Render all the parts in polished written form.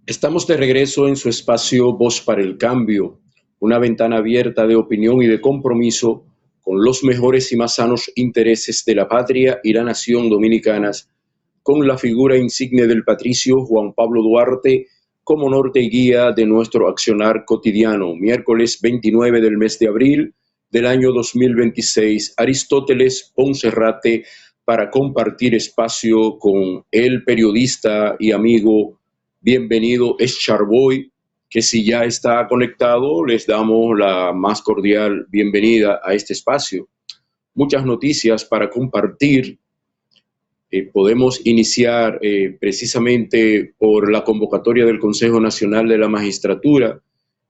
Estamos de regreso en su espacio Voz para el Cambio, una ventana abierta de opinión y de compromiso con los mejores y más sanos intereses de la patria y la nación dominicanas, con la figura insigne del patricio Juan Pablo Duarte como norte y guía de nuestro accionar cotidiano. Miércoles 29 del mes de abril del año 2026, Aristóteles Poncerrate, para compartir espacio con el periodista y amigo bienvenido Escharboy, que si ya está conectado, les damos la más cordial bienvenida a este espacio. Muchas noticias para compartir. Podemos iniciar precisamente por la convocatoria del Consejo Nacional de la Magistratura,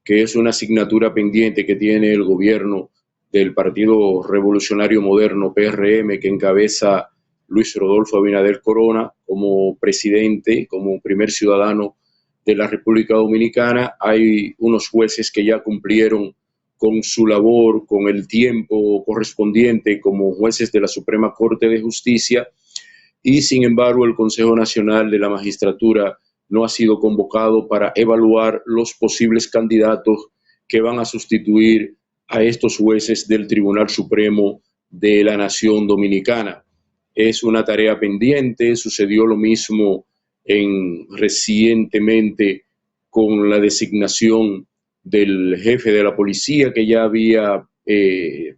que es una asignatura pendiente que tiene el gobierno del Partido Revolucionario Moderno, PRM, que encabeza Luis Rodolfo Abinader Corona como presidente, como primer ciudadano de la República Dominicana. Hay unos jueces que ya cumplieron con su labor, con el tiempo correspondiente como jueces de la Suprema Corte de Justicia, y sin embargo el Consejo Nacional de la Magistratura no ha sido convocado para evaluar los posibles candidatos que van a sustituir a estos jueces del Tribunal Supremo de la Nación Dominicana. Es una tarea pendiente. Sucedió lo mismo recientemente con la designación del jefe de la policía, que ya había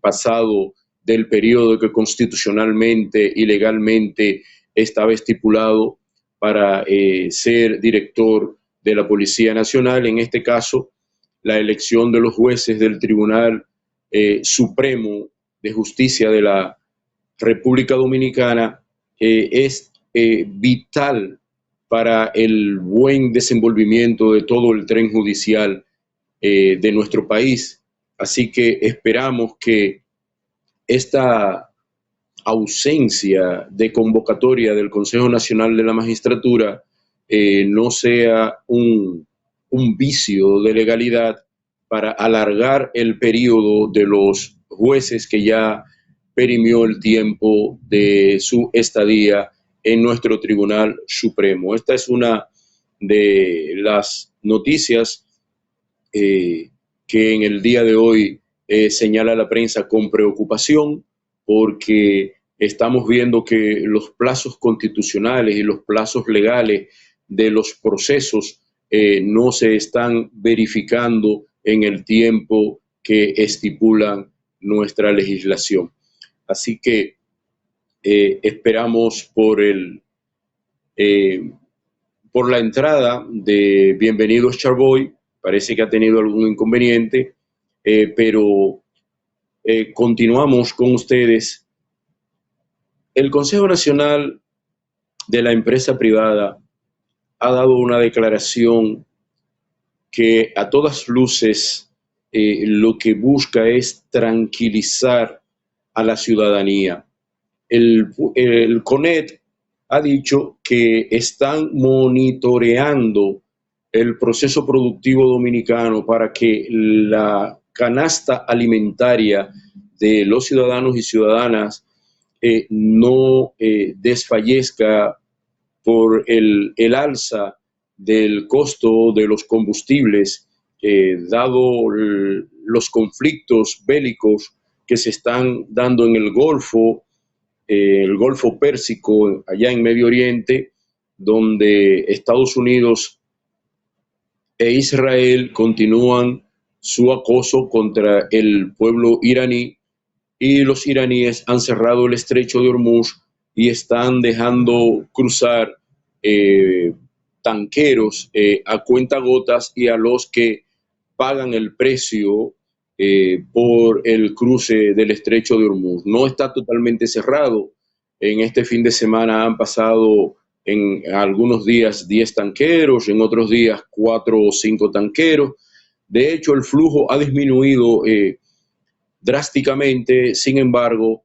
pasado del periodo que constitucionalmente y legalmente estaba estipulado para ser director de la Policía Nacional. En este caso, la elección de los jueces del Tribunal Supremo de Justicia de la República Dominicana es vital para el buen desenvolvimiento de todo el tren judicial de nuestro país. Así que esperamos que esta ausencia de convocatoria del Consejo Nacional de la Magistratura no sea un vicio de legalidad para alargar el periodo de los jueces que ya perimió el tiempo de su estadía en nuestro Tribunal Supremo. Esta es una de las noticias que en el día de hoy señala la prensa con preocupación, porque estamos viendo que los plazos constitucionales y los plazos legales de los procesos no se están verificando en el tiempo que estipulan nuestra legislación. Así que esperamos por la entrada de Bienvenido Charboy. Parece que ha tenido algún inconveniente, pero continuamos con ustedes. El Consejo Nacional de la Empresa Privada ha dado una declaración que a todas luces lo que busca es tranquilizar a la ciudadanía. El CONET ha dicho que están monitoreando el proceso productivo dominicano para que la canasta alimentaria de los ciudadanos y ciudadanas no desfallezca por el alza del costo de los combustibles, dado los conflictos bélicos que se están dando en el Golfo Pérsico, allá en Medio Oriente, donde Estados Unidos e Israel continúan su acoso contra el pueblo iraní, y los iraníes han cerrado el estrecho de Hormuz y están dejando cruzar tanqueros a cuentagotas, y a los que pagan el precio por el cruce del estrecho de Hormuz. No está totalmente cerrado. En este fin de semana han pasado en algunos días 10 tanqueros, en otros días 4 o 5 tanqueros. De hecho, el flujo ha disminuido drásticamente. Sin embargo,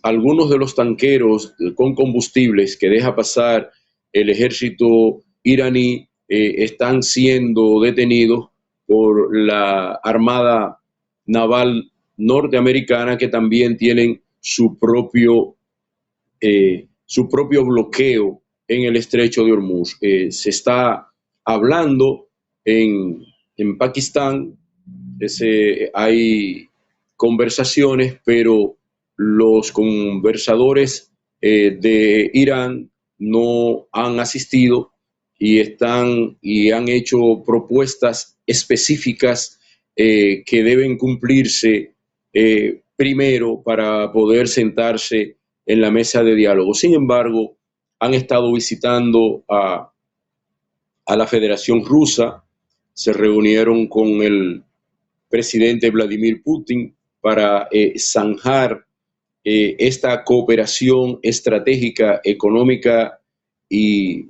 algunos de los tanqueros con combustibles que deja pasar el ejército iraní están siendo detenidos por la Armada Naval norteamericana, que también tienen su propio bloqueo en el estrecho de Hormuz. Se está hablando en Pakistán, hay conversaciones, pero los conversadores de Irán no han asistido y han hecho propuestas específicas que deben cumplirse primero para poder sentarse en la mesa de diálogo. Sin embargo, han estado visitando a la Federación Rusa, se reunieron con el presidente Vladimir Putin para zanjar esta cooperación estratégica, económica y,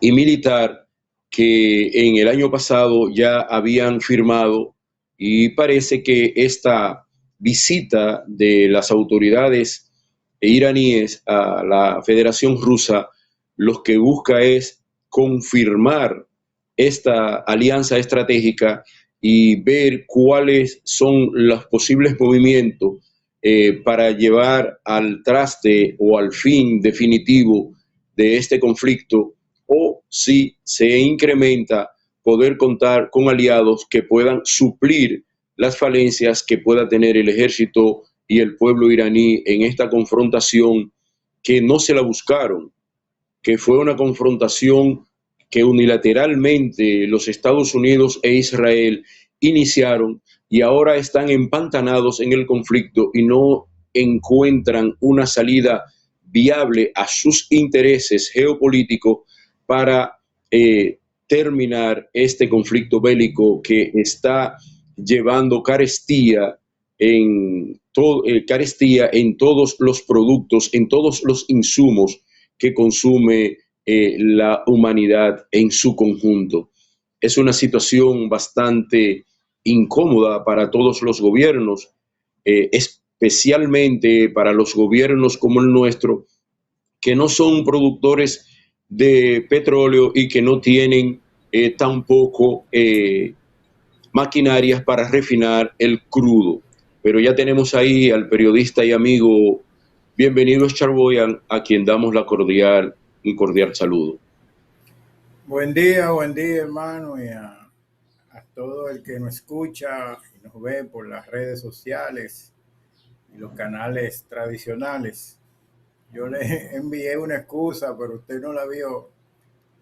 y militar que en el año pasado ya habían firmado, y parece que esta visita de las autoridades iraníes a la Federación Rusa lo que busca es confirmar esta alianza estratégica y ver cuáles son los posibles movimientos para llevar al traste o al fin definitivo de este conflicto, o si se incrementa poder contar con aliados que puedan suplir las falencias que pueda tener el ejército y el pueblo iraní en esta confrontación que no se la buscaron, que fue una confrontación que unilateralmente los Estados Unidos e Israel iniciaron, y ahora están empantanados en el conflicto y no encuentran una salida viable a sus intereses geopolíticos para terminar este conflicto bélico que está llevando carestía en todos los productos, en todos los insumos que consume la humanidad en su conjunto. Es una situación bastante incómoda para todos los gobiernos, especialmente para los gobiernos como el nuestro, que no son productores de petróleo y que no tienen tampoco maquinarias para refinar el crudo. Pero ya tenemos ahí al periodista y amigo Bienvenido Charboyan, a quien damos un cordial saludo. Buen día hermano, y a todo el que nos escucha y nos ve por las redes sociales y los canales tradicionales. Yo le envié una excusa, pero usted no la vio.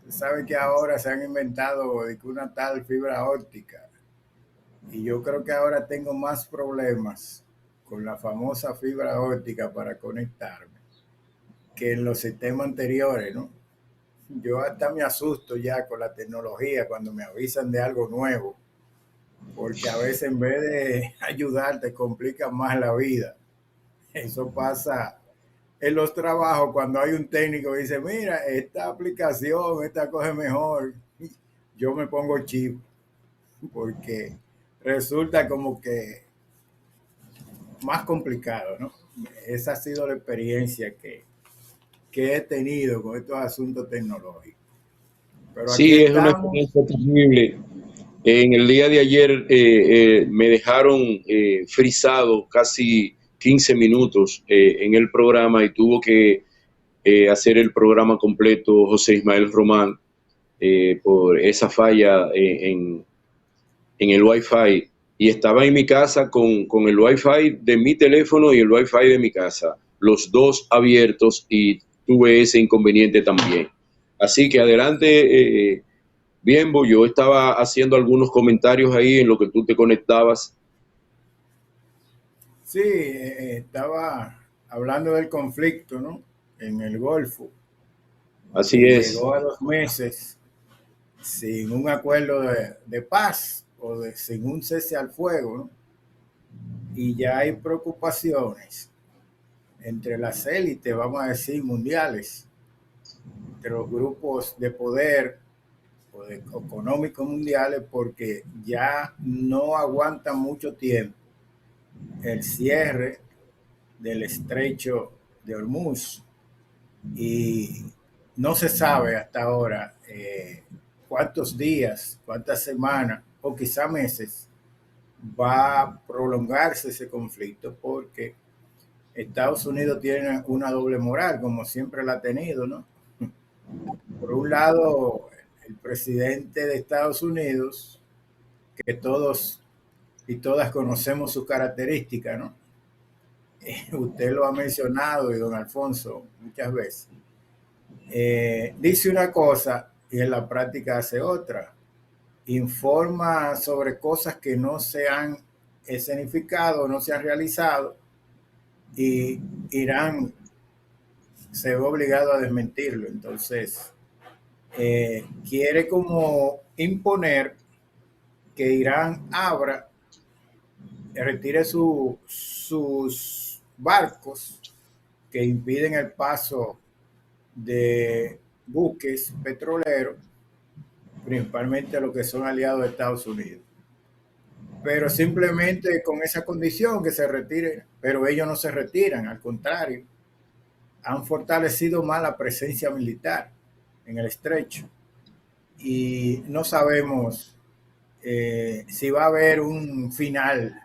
Usted sabe que ahora se han inventado una tal fibra óptica, y yo creo que ahora tengo más problemas con la famosa fibra óptica para conectarme que en los sistemas anteriores, ¿no? Yo hasta me asusto ya con la tecnología cuando me avisan de algo nuevo, porque a veces en vez de ayudarte complica más la vida. Eso pasa en los trabajos cuando hay un técnico que dice, mira, esta aplicación, esta coge mejor. Yo me pongo chip porque resulta como que más complicado, ¿no? Esa ha sido la experiencia que he tenido con estos asuntos tecnológicos. Pero aquí Sí, es una estamos. experiencia terrible. En el día de ayer me dejaron frisado casi 15 minutos en el programa, y tuvo que hacer el programa completo José Ismael Román por esa falla en el Wi-Fi. Y estaba en mi casa con el Wi-Fi de mi teléfono y el Wi-Fi de mi casa, los dos abiertos, y tuve ese inconveniente también. Así que adelante, bien, yo estaba haciendo algunos comentarios ahí en lo que tú te conectabas. Sí, estaba hablando del conflicto, ¿no? En el Golfo, Así que es. llegó a 2 meses sin un acuerdo de paz sin un cese al fuego, ¿no? Y ya hay preocupaciones entre las élites, vamos a decir, mundiales, entre los grupos de poder o de económicos mundiales, porque ya no aguantan mucho tiempo el cierre del estrecho de Hormuz, y no se sabe hasta ahora cuántos días, cuántas semanas o quizá meses va a prolongarse ese conflicto, porque Estados Unidos tiene una doble moral, como siempre la ha tenido, ¿no? Por un lado, el presidente de Estados Unidos, que todos y todas conocemos sus características, ¿no? Usted lo ha mencionado y don Alfonso muchas veces. Dice una cosa y en la práctica hace otra. Informa sobre cosas que no se han escenificado, no se han realizado, y Irán se ve obligado a desmentirlo. Entonces, quiere como imponer que Irán abra, retire sus barcos que impiden el paso de buques petroleros, principalmente los que son aliados de Estados Unidos. Pero simplemente con esa condición que se retiren, pero ellos no se retiran, al contrario, han fortalecido más la presencia militar en el estrecho. Y no sabemos si va a haber un final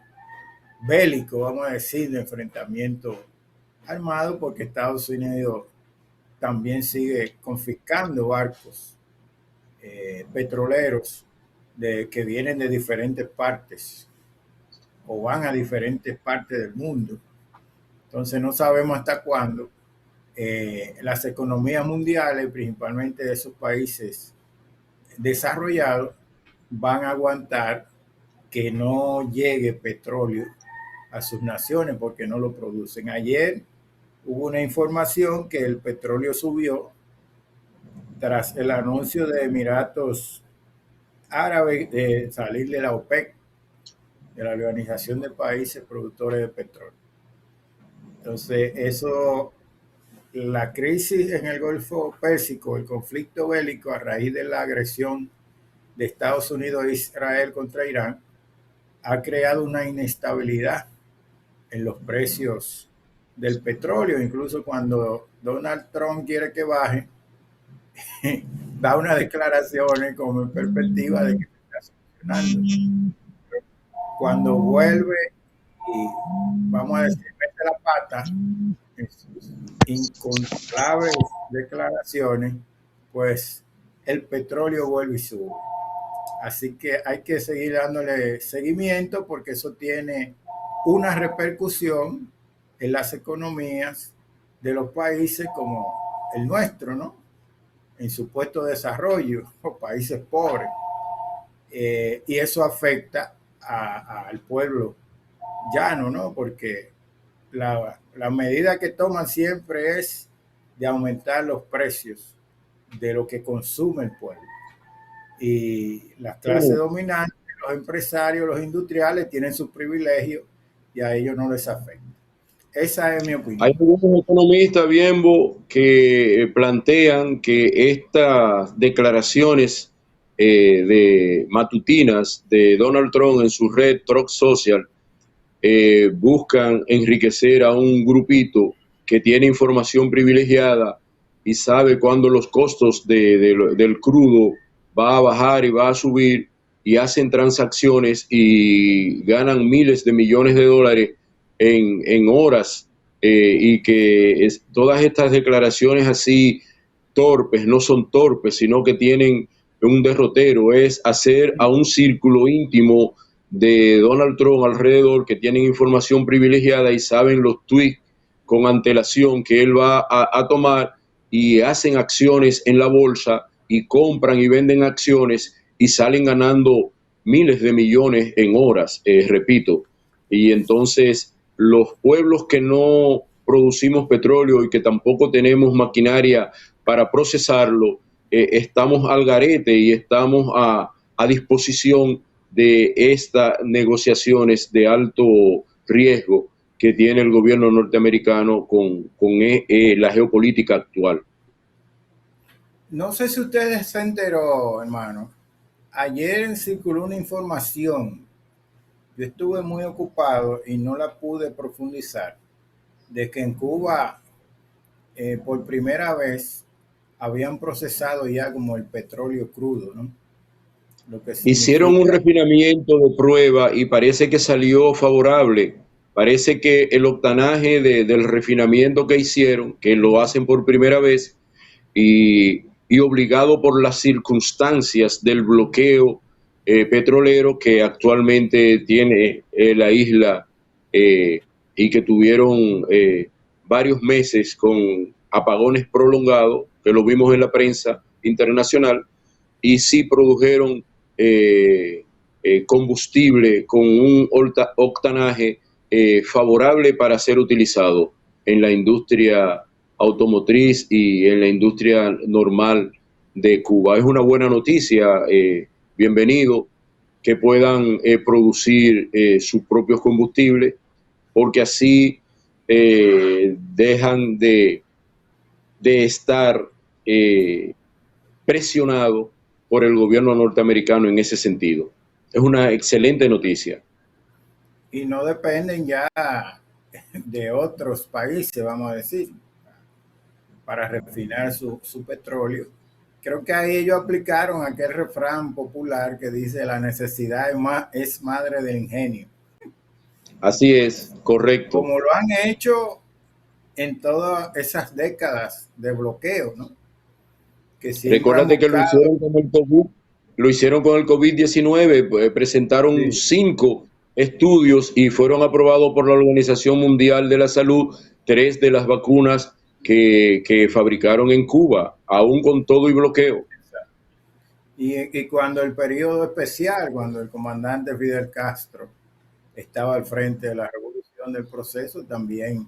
bélico, vamos a decir, de enfrentamiento armado, porque Estados Unidos también sigue confiscando barcos petroleros que vienen de diferentes partes o van a diferentes partes del mundo. Entonces no sabemos hasta cuándo las economías mundiales, principalmente de esos países desarrollados, van a aguantar que no llegue petróleo a sus naciones porque no lo producen. Ayer hubo una información que el petróleo subió tras el anuncio de Emiratos Árabes de salir de la OPEC, de la Organización de Países Productores de Petróleo. Entonces, eso, la crisis en el Golfo Pérsico, el conflicto bélico a raíz de la agresión de Estados Unidos e Israel contra Irán, ha creado una inestabilidad en los precios del petróleo. Incluso cuando Donald Trump quiere que baje, da unas declaraciones como en perspectiva de que se está solucionando. Cuando vuelve y, vamos a decir, mete la pata en sus incontrolables declaraciones, pues el petróleo vuelve y sube. Así que hay que seguir dándole seguimiento porque eso tiene una repercusión en las economías de los países como el nuestro, ¿no? En supuesto desarrollo, o países pobres. Y eso afecta al pueblo llano, ¿no? Porque la medida que toman siempre es de aumentar los precios de lo que consume el pueblo. Y las clases dominantes, los empresarios, los industriales tienen sus privilegios y a ellos no les afecta. Esa es mi opinión. Hay algunos economistas, Bienbo, que plantean que estas declaraciones de matutinas de Donald Trump en su red Truth Social buscan enriquecer a un grupito que tiene información privilegiada y sabe cuándo los costos del crudo va a bajar y va a subir, y hacen transacciones y ganan miles de millones de dólares en horas, y que todas estas declaraciones así torpes no son torpes, sino que tienen un derrotero, es hacer a un círculo íntimo de Donald Trump alrededor, que tienen información privilegiada y saben los tweets con antelación que él va a tomar, y hacen acciones en la bolsa y compran y venden acciones y salen ganando miles de millones en horas, repito. Y entonces los pueblos que no producimos petróleo y que tampoco tenemos maquinaria para procesarlo, estamos al garete y estamos a disposición de estas negociaciones de alto riesgo que tiene el gobierno norteamericano con la geopolítica actual. No sé si ustedes se enteró, hermano. Ayer circuló una información. Yo estuve muy ocupado y no la pude profundizar, de que en Cuba por primera vez habían procesado ya como el petróleo crudo, ¿no? Lo que hicieron un refinamiento de prueba y parece que salió favorable. Parece que el octanaje del refinamiento que hicieron, que lo hacen por primera vez, y y obligado por las circunstancias del bloqueo petrolero que actualmente tiene la isla y que tuvieron varios meses con apagones prolongados, que lo vimos en la prensa internacional, y sí produjeron combustible con un octanaje favorable para ser utilizado en la industria automotriz y en la industria normal de Cuba. Es una buena noticia, bienvenido, que puedan producir sus propios combustibles, porque así dejan de estar presionados por el gobierno norteamericano en ese sentido. Es una excelente noticia. Y no dependen ya de otros países, vamos a decir, para refinar su petróleo. Creo que ahí ellos aplicaron aquel refrán popular que dice la necesidad es madre del ingenio. Así es, correcto. Como lo han hecho en todas esas décadas de bloqueo, ¿no? Que recuérdate que lo hicieron con el COVID, lo hicieron con el COVID-19, pues, presentaron 5 estudios y fueron aprobados por la Organización Mundial de la Salud 3 de las vacunas que fabricaron en Cuba, aún con todo y bloqueo. Y cuando el periodo especial, cuando el comandante Fidel Castro estaba al frente de la revolución del proceso, también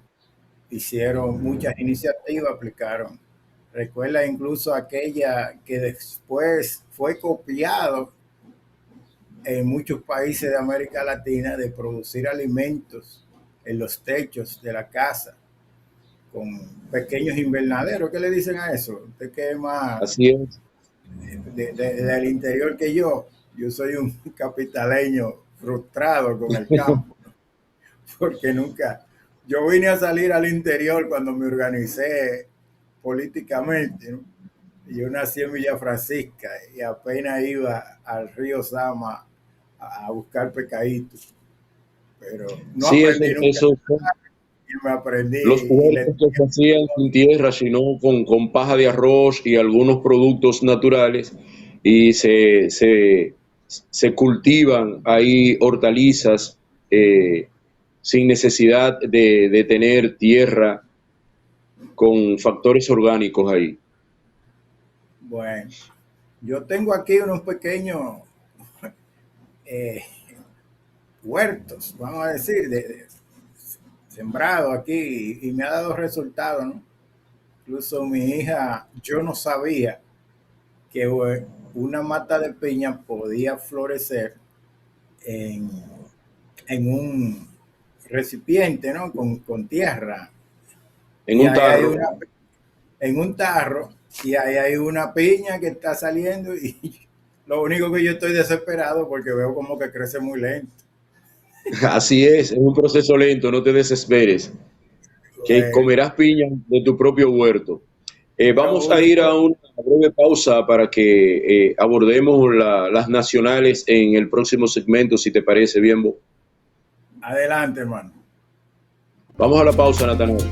hicieron muchas iniciativas, aplicaron. Recuerda incluso aquella que después fue copiado en muchos países de América Latina, de producir alimentos en los techos de la casa con pequeños invernaderos. ¿Qué le dicen a eso? Usted que es más Así es. Del interior que yo soy un capitaleño frustrado con el campo, porque nunca, yo vine a salir al interior cuando me organicé políticamente, ¿no? Yo nací en Villa Francisca y apenas iba al río Sama a buscar pescaditos, pero no sí, aprendí eso, nunca. Y me aprendí. Los huertos que se hacían sin tierra, sino con paja de arroz y algunos productos naturales, y se cultivan ahí hortalizas sin necesidad de tener tierra, con factores orgánicos ahí. Bueno, yo tengo aquí unos pequeños huertos, vamos a decir, sembrado aquí, y me ha dado resultados, ¿no? Incluso mi hija, yo no sabía que una mata de piña podía florecer en un recipiente, ¿no? Con tierra. En un tarro. En un tarro, y ahí hay una piña que está saliendo, y lo único que yo estoy desesperado porque veo como que crece muy lento. Así es un proceso lento, no te desesperes, que comerás piña de tu propio huerto. Vamos a ir a una breve pausa para que abordemos las nacionales en el próximo segmento, si te parece bien, Bo. Adelante, hermano. Vamos a la pausa, Natanael.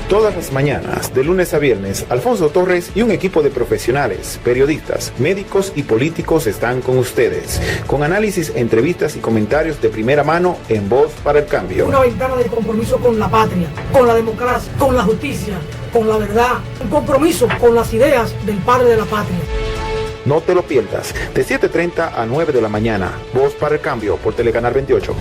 Todas las mañanas, de lunes a viernes, Alfonso Torres y un equipo de profesionales, periodistas, médicos y políticos están con ustedes, con análisis, entrevistas y comentarios de primera mano en Voz para el Cambio. Una ventana de compromiso con la patria, con la democracia, con la justicia, con la verdad, un compromiso con las ideas del padre de la patria. No te lo pierdas, de 7:30 a 9 de la mañana, Voz para el Cambio por Telecanal 28.